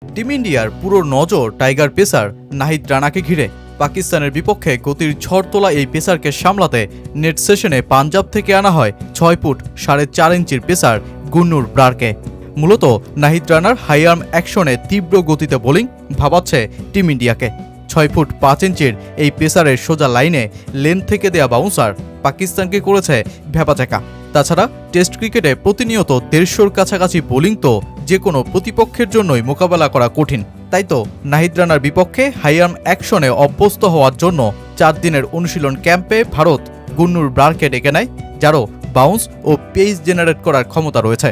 Team ইন্ডিয়ার পুরো নজর টাইগার পেসার নাহিদ রানাকে ঘিরে। পাকিস্তানের বিপক্ষে গতির ঝড় তোলা এই পেসারকে সামলাতে নেট সেশনে পাঞ্জাব থেকে আনা হয় 6 ফুট 4.5 ইঞ্চির পেসার গুন্নুর ব্রারকে। মূলত নাহিদ রানার হাই আর্ম অ্যাকশনে তীব্র গতিতে বোলিং ভাবাচ্ছে টিম ইন্ডিয়াকে। 6 ফুট 5 ইঞ্চির এই পেসারের সোজা লাইনে লেন থেকে দেয়া বাউন্সার পাকিস্তানকে করেছে ভ্যাপাচাকা। তাছাড়া টেস্ট ক্রিকেটে প্রতিনিয়ত 150-র কাছাকাছি বোলিং তো যে কোনো প্রতিপক্ষের জন্যই মোকাবেলা করা কঠিন। তাই তো নাহিদ রানার বিপক্ষে হাই আর্ম অ্যাকশনে অভ্যস্ত হওয়ার জন্য 4 দিনের অনুশীলন ক্যাম্পে ভারত গুন্নুর ব্রারকে ডেকে নেয়, যারও বাউন্স ও পেস জেনারেট করার ক্ষমতা রয়েছে।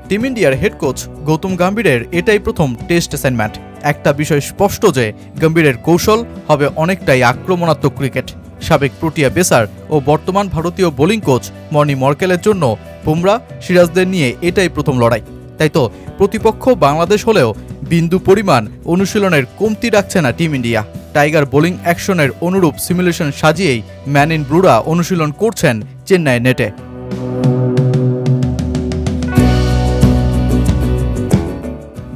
টিম ইন্ডিয়ার হেড কোচ গৌতম গম্ভীরের এটাই প্রথম টেস্ট অ্যাসাইনমেন্ট। একটা বিষয় স্পষ্ট যে গম্ভীরের কৌশল হবে অনেকটাই আক্রমণাত্মক ক্রিকেট। সাবেক প্রোটিয়া পেসার ও বর্তমান ভারতীয় বোলিং কোচ মর্নি মর্কেলের জন্য বুমরা সিরাজদের নিয়ে এটাই প্রথম লড়াই। তাই তো প্রতিপক্ষ বাংলাদেশ হলেও বিন্দু পরিমাণ অনুশীলনের কমতি রাখছে না টিম ইন্ডিয়া। টাইগার বোলিং অ্যাকশনের অনুরূপ সিমুলেশন সাজিয়েই ম্যান ইন ব্লুরা অনুশীলন করছেন চেন্নাই নেটে।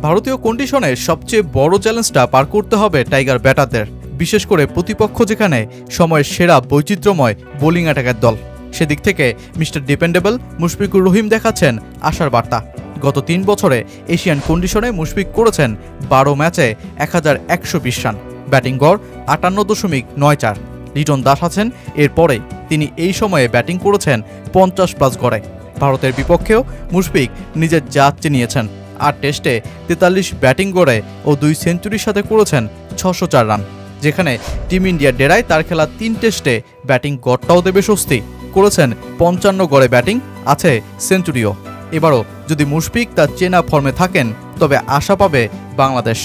ভারতীয় কন্ডিশনে সবচেয়ে বড় চ্যালেঞ্জটা পার করতে হবে টাইগার ব্যাটারদের, বিশেষ করে প্রতিপক্ষ যেখানে সময়ের সেরা বৈচিত্র্যময় বোলিং অ্যাটাকের দল। সেদিক থেকে মিস্টার ডিপেন্ডেবল মুশফিকুর রহিম দেখাচ্ছেন আশার বার্তা। গত 3 বছরে এশিয়ান কন্ডিশনে মুশফিক করেছেন 12 ম্যাচে 1120 রান, ব্যাটিং গড় 58.94। লিটন দাস আছেন এরপরে, তিনি এই সময়ে ব্যাটিং করেছেন 50+ গড়ে। ভারতের বিপক্ষেও মুশফিক নিজের জাত চিনিয়েছেন। 8 টেস্টে 43 ব্যাটিং গড়ে ও 2 সেঞ্চুরির সাথে করেছেন 604 রান। যেখানে টিম ইন্ডিয়ার ডেরায় তার খেলা 3 টেস্টে ব্যাটিং গড়টাও দেবে স্বস্তি, করেছেন 55 গড়ে ব্যাটিং, আছে সেঞ্চুরিও। এবারও যদি মুশফিক তার চেনা ফর্মে থাকেন তবে আশা পাবে বাংলাদেশ।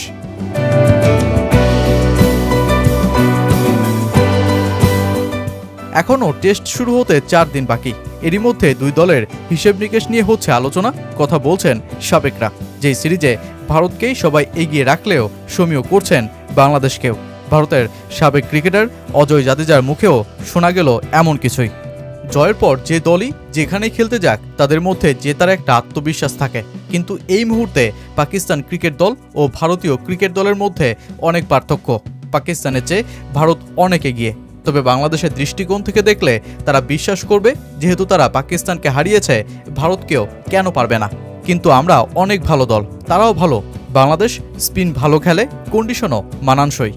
এখনও টেস্ট শুরু হতে 4 দিন বাকি। এরই মধ্যে 2 দলের হিসেব নিকেশ নিয়ে হচ্ছে আলোচনা, কথা বলছেন সাবেকরা। যেই সিরিজে ভারতকেই সবাই এগিয়ে রাখলেও সমীহ করছেন বাংলাদেশকেও। ভারতের সাবেক ক্রিকেটার অজয় জাদেজার মুখেও শোনা গেল এমন কিছুই। জয়ের পর যে দলই যেখানেই খেলতে যাক তাদের মধ্যে জেতার একটা আত্মবিশ্বাস থাকে, কিন্তু এই মুহূর্তে পাকিস্তান ক্রিকেট দল ও ভারতীয় ক্রিকেট দলের মধ্যে অনেক পার্থক্য। পাকিস্তানের চেয়ে ভারত অনেক এগিয়ে, তবে বাংলাদেশের দৃষ্টিকোণ থেকে দেখলে তারা বিশ্বাস করবে যেহেতু তারা পাকিস্তানকে হারিয়েছে, ভারতকেও কেন পারবে না। কিন্তু আমরা অনেক ভালো দল, তারাও ভালো। বাংলাদেশ স্পিন ভালো খেলে, কন্ডিশনও মানানসই।